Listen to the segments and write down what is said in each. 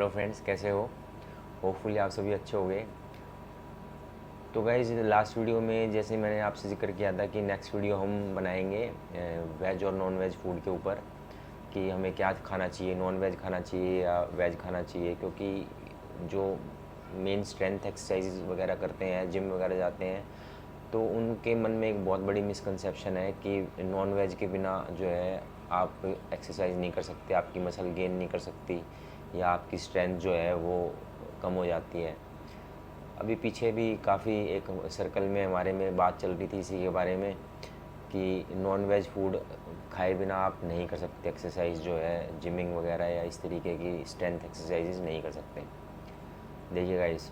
Hello friends, कैसे हो? Hopefully आप सभी अच्छे होंगे। तो गाइज, लास्ट वीडियो में जैसे मैंने आपसे जिक्र किया था कि नेक्स्ट वीडियो हम बनाएंगे वेज और नॉन वेज फूड के ऊपर, कि हमें क्या खाना चाहिए, नॉन वेज खाना चाहिए या वेज खाना चाहिए। क्योंकि जो मेन स्ट्रेंथ एक्सरसाइज वगैरह करते हैं, जिम वगैरह जाते हैं, तो उनके मन में एक बहुत बड़ी मिसकंसेप्शन है कि नॉन वेज के बिना जो है आप एक्सरसाइज नहीं कर सकते, आपकी मसल गेन नहीं कर सकती, या आपकी स्ट्रेंथ जो है वो कम हो जाती है। अभी पीछे भी काफ़ी एक सर्कल में हमारे में बात चल रही थी इसी के बारे में कि नॉन वेज फूड खाए बिना आप नहीं कर सकते एक्सरसाइज, जो है जिमिंग वगैरह या इस तरीके की स्ट्रेंथ एक्सरसाइजेज नहीं कर सकते। देखिए गाइस,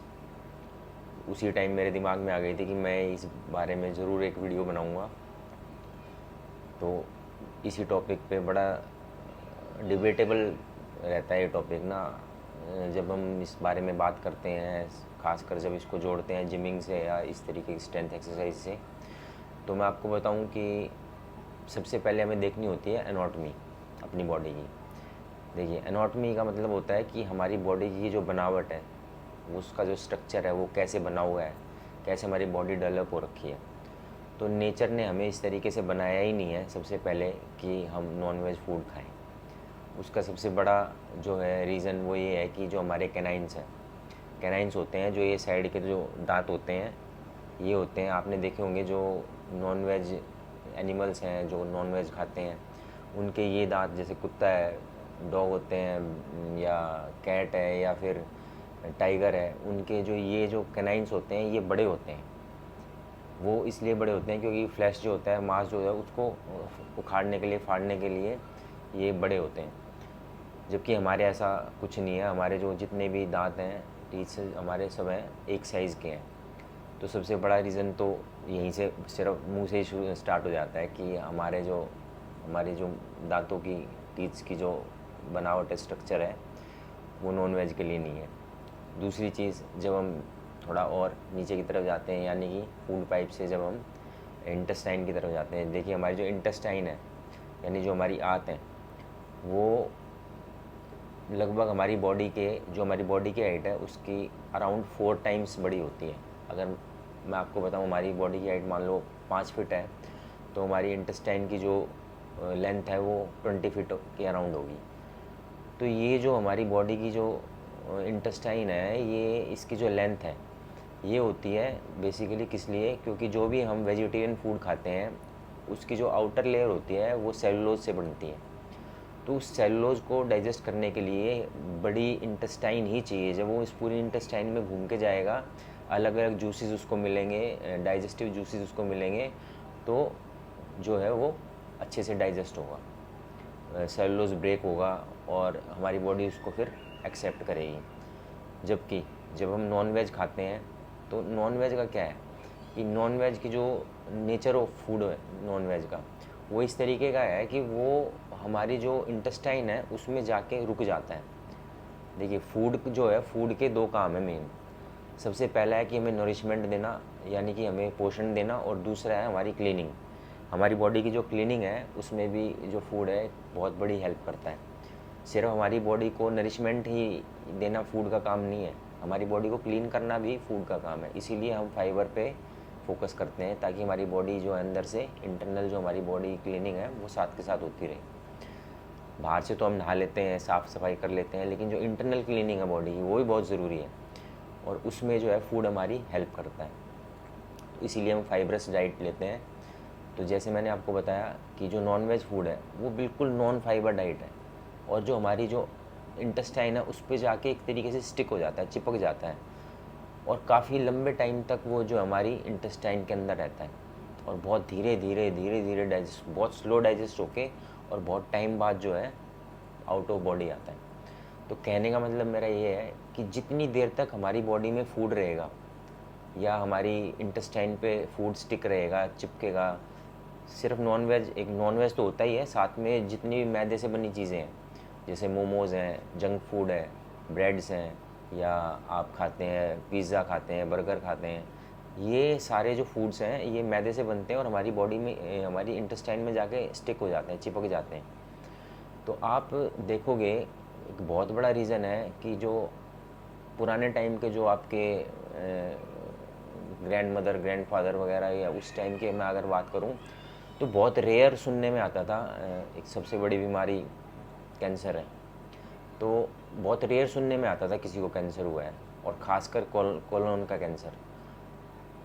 उसी टाइम मेरे दिमाग में आ गई थी कि मैं इस बारे में ज़रूर एक वीडियो बनाऊंगा। तो इसी टॉपिक पे बड़ा डिबेटेबल रहता है ये टॉपिक ना, जब हम इस बारे में बात करते हैं, खासकर जब इसको जोड़ते हैं जिमिंग से या इस तरीके की स्ट्रेंथ एक्सरसाइज से। तो मैं आपको बताऊं कि सबसे पहले हमें देखनी होती है एनाटॉमी अपनी बॉडी की। देखिए, एनाटॉमी का मतलब होता है कि हमारी बॉडी की जो बनावट है, उसका जो स्ट्रक्चर है वो कैसे बना हुआ है, कैसे हमारी बॉडी डेवलप हो रखी है। तो नेचर ने हमें इस तरीके से बनाया ही नहीं है सबसे पहले कि हम नॉन वेज फूड खाएं। उसका सबसे बड़ा जो है रीज़न वो ये है कि जो हमारे कैनाइंस हैं, कैनाइंस होते हैं, जो ये साइड के जो दांत होते हैं, ये होते हैं, आपने देखे होंगे जो नॉन वेज एनिमल्स हैं जो नॉन वेज खाते हैं, उनके ये दांत, जैसे कुत्ता है, डॉग होते हैं, या कैट है, या फिर टाइगर है, उनके जो ये जो कैनाइंस होते हैं ये बड़े होते हैं। वो इसलिए बड़े होते हैं क्योंकि फ्लैश जो होता है, मांस जो है, उसको उखाड़ने के लिए, फाड़ने के लिए ये बड़े होते हैं। जबकि हमारे ऐसा कुछ नहीं है, हमारे जो जितने भी दांत हैं, टीथ हमारे सब हैं एक साइज़ के हैं। तो सबसे बड़ा रीज़न तो यहीं से, सिर्फ मुंह से ही स्टार्ट हो जाता है कि हमारे जो दांतों की, टीथ्स की जो बनावट है, स्ट्रक्चर है, वो नॉन वेज के लिए नहीं है। दूसरी चीज़, जब हम थोड़ा और नीचे की तरफ जाते हैं, यानी कि फूड पाइप से जब हम इंटेस्टाइन की तरफ जाते हैं, देखिए हमारी जो इंटेस्टाइन है, यानी जो हमारी आंत है, वो लगभग हमारी बॉडी के, जो हमारी बॉडी की हाइट है उसकी अराउंड 4 टाइम्स बड़ी होती है। अगर मैं आपको बताऊं, हमारी बॉडी की हाइट मान लो 5 फीट है, तो हमारी इंटेस्टाइन की जो लेंथ है वो 20 फीट के अराउंड होगी। तो ये जो हमारी बॉडी की जो इंटेस्टाइन है, ये इसकी जो लेंथ है ये होती है बेसिकली किस लिए, क्योंकि जो भी हम वेजिटेरियन फूड खाते हैं उसकी जो आउटर लेयर होती है वो सेलुलोज से बनती है। तो उस सेलुलोज को डाइजेस्ट करने के लिए बड़ी इंटेस्टाइन ही चाहिए। जब वो इस पूरी इंटेस्टाइन में घूम के जाएगा, अलग अलग जूसेस उसको मिलेंगे, डाइजेस्टिव जूसेस उसको मिलेंगे, तो जो है वो अच्छे से डाइजेस्ट होगा, सेलुलोज ब्रेक होगा और हमारी बॉडी उसको फिर एक्सेप्ट करेगी। जबकि जब हम नॉन वेज खाते हैं, तो नॉन वेज का क्या है कि नॉन वेज की जो नेचर ऑफ फूड है नॉन वेज का, वो इस तरीके का है कि वो हमारी जो इंटेस्टाइन है उसमें जाके रुक जाता है। देखिए, फूड जो है, फूड के 2 काम है मेन। सबसे पहला है कि हमें नरिशमेंट देना, यानी कि हमें पोषण देना, और दूसरा है हमारी क्लीनिंग। हमारी बॉडी की जो क्लीनिंग है उसमें भी जो फूड है बहुत बड़ी हेल्प करता है। सिर्फ हमारी बॉडी को नरिशमेंट ही देना फूड का काम नहीं है, हमारी बॉडी को क्लीन करना भी फूड का काम है। इसीलिए हम फाइबर पे फोकस करते हैं, ताकि हमारी बॉडी जो है अंदर से, इंटरनल जो हमारी बॉडी क्लीनिंग है वो साथ के साथ होती रहे। बाहर से तो हम नहा लेते हैं, साफ़ सफाई कर लेते हैं, लेकिन जो इंटरनल क्लीनिंग है बॉडी की वो भी बहुत ज़रूरी है, और उसमें जो है फूड हमारी हेल्प करता है। तो इसीलिए हम फाइबरस डाइट लेते हैं। तो जैसे मैंने आपको बताया कि जो नॉन वेज फूड है वो बिल्कुल नॉन फाइबर डाइट है, और जो हमारी जो इंटेस्टाइन है उस पर जाके एक तरीके से स्टिक हो जाता है, चिपक जाता है, और काफ़ी लंबे टाइम तक वो जो हमारी इंटेस्टाइन के अंदर रहता है, और बहुत धीरे धीरे धीरे धीरे डाइजेस्ट, बहुत स्लो डाइजेस्ट होके, और बहुत टाइम बाद जो है आउट ऑफ बॉडी आता है। तो कहने का मतलब मेरा ये है कि जितनी देर तक हमारी बॉडी में फूड रहेगा, या हमारी इंटेस्टाइन पे फूड स्टिक रहेगा, चिपकेगा, सिर्फ नॉन वेज, एक नॉन वेज तो होता ही है, साथ में जितनी भी मैदे से बनी चीज़ें हैं, जैसे मोमोज़ हैं, जंक फूड है, ब्रेड्स हैं, या आप खाते हैं पिज़्ज़ा खाते हैं, बर्गर खाते हैं, ये सारे जो फूड्स हैं ये मैदे से बनते हैं और हमारी बॉडी में, हमारी इंटेस्टाइन में जाके स्टिक हो जाते हैं, चिपक जाते हैं। तो आप देखोगे एक बहुत बड़ा रीज़न है कि जो पुराने टाइम के जो आपके ग्रैंड मदर ग्रैंड फादर वगैरह या उस टाइम के मैं अगर बात करूं तो बहुत रेयर सुनने में आता था एक सबसे बड़ी बीमारी कैंसर है। तो बहुत रेयर सुनने में आता था किसी को कैंसर हुआ है, और ख़ासकर कोलोन का कैंसर।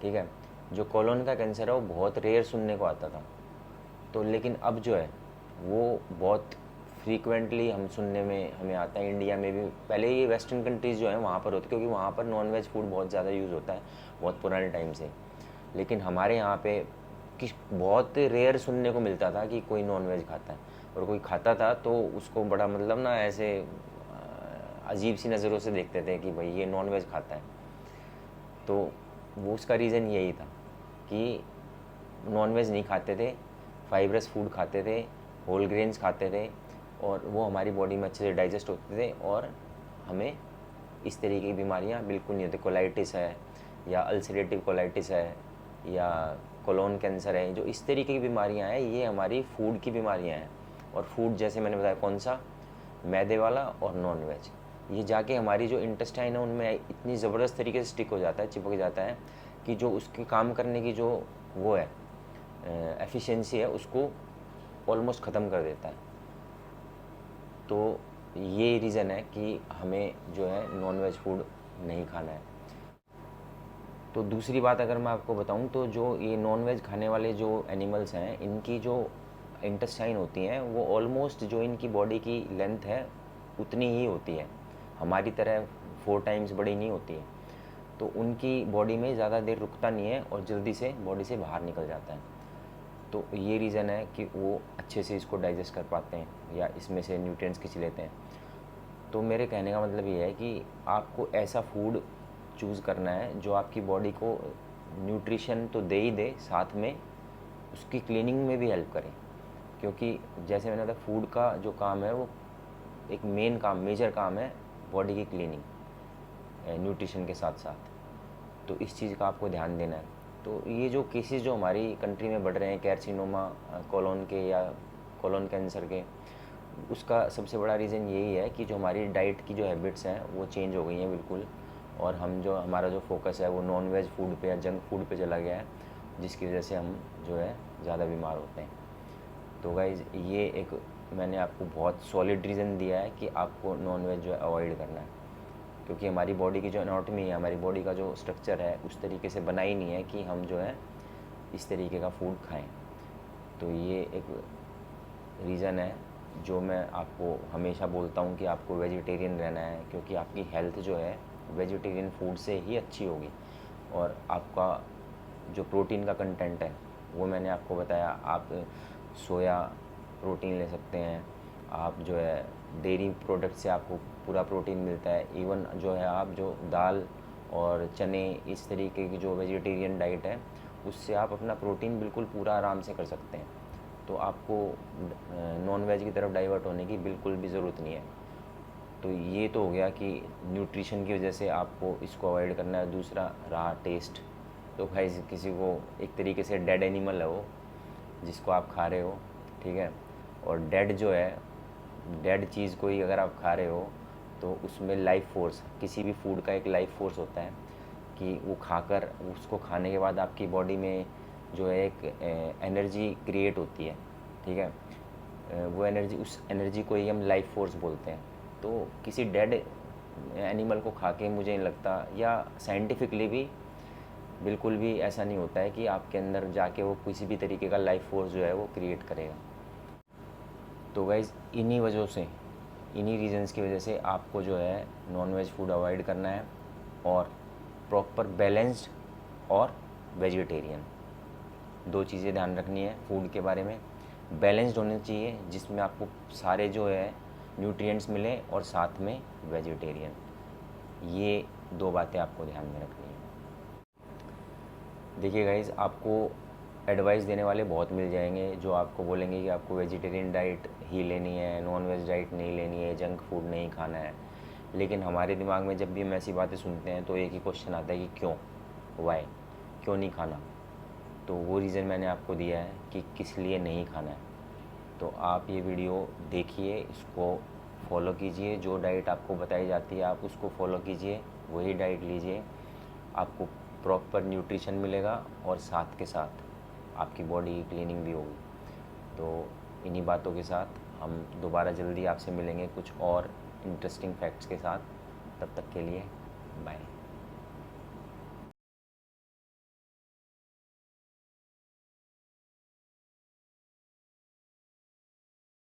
ठीक है, जो कोलोन का कैंसर है वो बहुत रेयर सुनने को आता था। तो लेकिन अब जो है वो बहुत फ्रीक्वेंटली हम सुनने में हमें आता है। इंडिया में भी पहले ये वेस्टर्न कंट्रीज़ जो है वहाँ पर होती, क्योंकि वहाँ पर नॉन वेज फूड बहुत ज़्यादा यूज़ होता है बहुत पुराने टाइम से। लेकिन हमारे यहाँ पे बहुत रेयर सुनने को मिलता था कि कोई नॉन वेज खाता है, और कोई खाता था तो उसको बड़ा मतलब ना ऐसे अजीब सी नज़रों से देखते थे कि भाई ये नॉन वेज खाता है। तो वो उसका रीज़न यही था कि नॉन वेज नहीं खाते थे, फाइब्रस फूड खाते थे, होल ग्रेन्स खाते थे, और वो हमारी बॉडी में अच्छे से डाइजेस्ट होते थे, और हमें इस तरीके की बीमारियां बिल्कुल नहीं होती। कोलाइटिस है या अल्सरेटिव कोलाइटिस है या कोलोन कैंसर है, जो इस तरीके की बीमारियां हैं ये हमारी फूड की बीमारियां हैं। और फूड जैसे मैंने बताया कौन सा, मैदे वाला और नॉन वेज, ये जाके हमारी जो इंटेस्टाइन है उनमें इतनी ज़बरदस्त तरीके से स्टिक हो जाता है, चिपक जाता है कि जो उसके काम करने की जो वो है एफिशिएंसी है उसको ऑलमोस्ट ख़त्म कर देता है। तो ये रीज़न है कि हमें जो है नॉन वेज फूड नहीं खाना है। तो दूसरी बात अगर मैं आपको बताऊं तो जो ये नॉन वेज खाने वाले जो एनिमल्स हैं इनकी जो इंटेस्टाइन होती हैं वो ऑलमोस्ट जो इनकी बॉडी की लेंथ है उतनी ही होती है, हमारी तरह 4 टाइम्स बड़ी नहीं होती है। तो उनकी बॉडी में ज़्यादा देर रुकता नहीं है और जल्दी से बॉडी से बाहर निकल जाता है। तो ये रीज़न है कि वो अच्छे से इसको डाइजेस्ट कर पाते हैं या इसमें से न्यूट्रिएंट्स खींच लेते हैं। तो मेरे कहने का मतलब ये है कि आपको ऐसा फूड चूज़ करना है जो आपकी बॉडी को न्यूट्रिशन तो दे ही दे, साथ में उसकी क्लीनिंग में भी हेल्प करे। क्योंकि जैसे मैंने बताया फूड का जो काम है वो एक मेन काम, मेजर काम है बॉडी की क्लीनिंग न्यूट्रिशन के साथ साथ। तो इस चीज़ का आपको ध्यान देना है। तो ये जो केसेस जो हमारी कंट्री में बढ़ रहे हैं कैर्सिनोमा कोलोन के या कोलोन कैंसर के, उसका सबसे बड़ा रीज़न यही है कि जो हमारी डाइट की जो हैबिट्स हैं वो चेंज हो गई हैं बिल्कुल, और हम जो हमारा जो फोकस है वो नॉन वेज फूड पे या जंक फूड पे चला गया है, जिसकी वजह से हम जो है ज़्यादा बीमार होते हैं। तो गाइज़ ये एक मैंने आपको बहुत सॉलिड रीज़न दिया है कि आपको नॉन वेज जो है अवॉइड करना है, क्योंकि हमारी बॉडी की जो एनाटॉमी है, हमारी बॉडी का जो स्ट्रक्चर है उस तरीके से बना ही नहीं है कि हम जो है इस तरीके का फूड खाएं। तो ये एक रीज़न है जो मैं आपको हमेशा बोलता हूँ कि आपको वेजिटेरियन रहना है, क्योंकि आपकी हेल्थ जो है वेजिटेरियन फूड से ही अच्छी होगी। और आपका जो प्रोटीन का कंटेंट है वो मैंने आपको बताया, आप सोया प्रोटीन ले सकते हैं, आप जो है डेयरी प्रोडक्ट से आपको पूरा प्रोटीन मिलता है। इवन जो है आप जो दाल और चने इस तरीके की जो वेजिटेरियन डाइट है उससे आप अपना प्रोटीन बिल्कुल पूरा आराम से कर सकते हैं। तो आपको नॉन वेज की तरफ डाइवर्ट होने की बिल्कुल भी ज़रूरत नहीं है। तो ये तो हो गया कि न्यूट्रिशन की वजह से आपको इसको अवॉइड करना है। दूसरा रहा टेस्ट, तो भाई किसी को एक तरीके से डेड एनिमल है वो जिसको आप खा रहे हो, ठीक है। और डेड जो है, डेड चीज़ को ही अगर आप खा रहे हो तो उसमें लाइफ फोर्स, किसी भी फूड का एक लाइफ फोर्स होता है कि वो खाकर उसको खाने के बाद आपकी बॉडी में जो है एक एनर्जी क्रिएट होती है, ठीक है। वो एनर्जी, उस एनर्जी को ही हम लाइफ फोर्स बोलते हैं। तो किसी डेड एनिमल को खा के मुझे नहीं लगता, या साइंटिफिकली भी बिल्कुल भी ऐसा नहीं होता है कि आपके अंदर जाके वो किसी भी तरीके का लाइफ फोर्स जो है वो क्रिएट करेगा। तो गाइज़ इन्हीं वजहों से, इन्हीं रीजंस की वजह से आपको जो है नॉन वेज फूड अवॉइड करना है, और प्रॉपर बैलेंस्ड और वेजिटेरियन, दो चीज़ें ध्यान रखनी है फूड के बारे में। बैलेंस्ड होने चाहिए जिसमें आपको सारे जो है न्यूट्रिएंट्स मिलें, और साथ में वेजिटेरियन। ये दो बातें आपको ध्यान में रखनी है। देखिए गाइज़, आपको एडवाइस देने वाले बहुत मिल जाएंगे जो आपको बोलेंगे कि आपको वेजिटेरियन डाइट ही लेनी है, नॉन वेज डाइट नहीं लेनी है, जंक फूड नहीं खाना है। लेकिन हमारे दिमाग में जब भी हम ऐसी बातें सुनते हैं तो एक ही क्वेश्चन आता है कि क्यों, वाई, क्यों नहीं खाना। तो वो रीज़न मैंने आपको दिया है कि किस लिए नहीं खाना है। तो आप ये वीडियो देखिए, इसको फॉलो कीजिए, जो डाइट आपको बताई जाती है आप उसको फॉलो कीजिए, वही डाइट लीजिए, आपको प्रॉपर न्यूट्रिशन मिलेगा और साथ के साथ आपकी बॉडी की क्लीनिंग भी होगी। तो इन्हीं बातों के साथ हम दोबारा जल्दी आपसे मिलेंगे कुछ और इंटरेस्टिंग फैक्ट्स के साथ। तब तक के लिए बाय।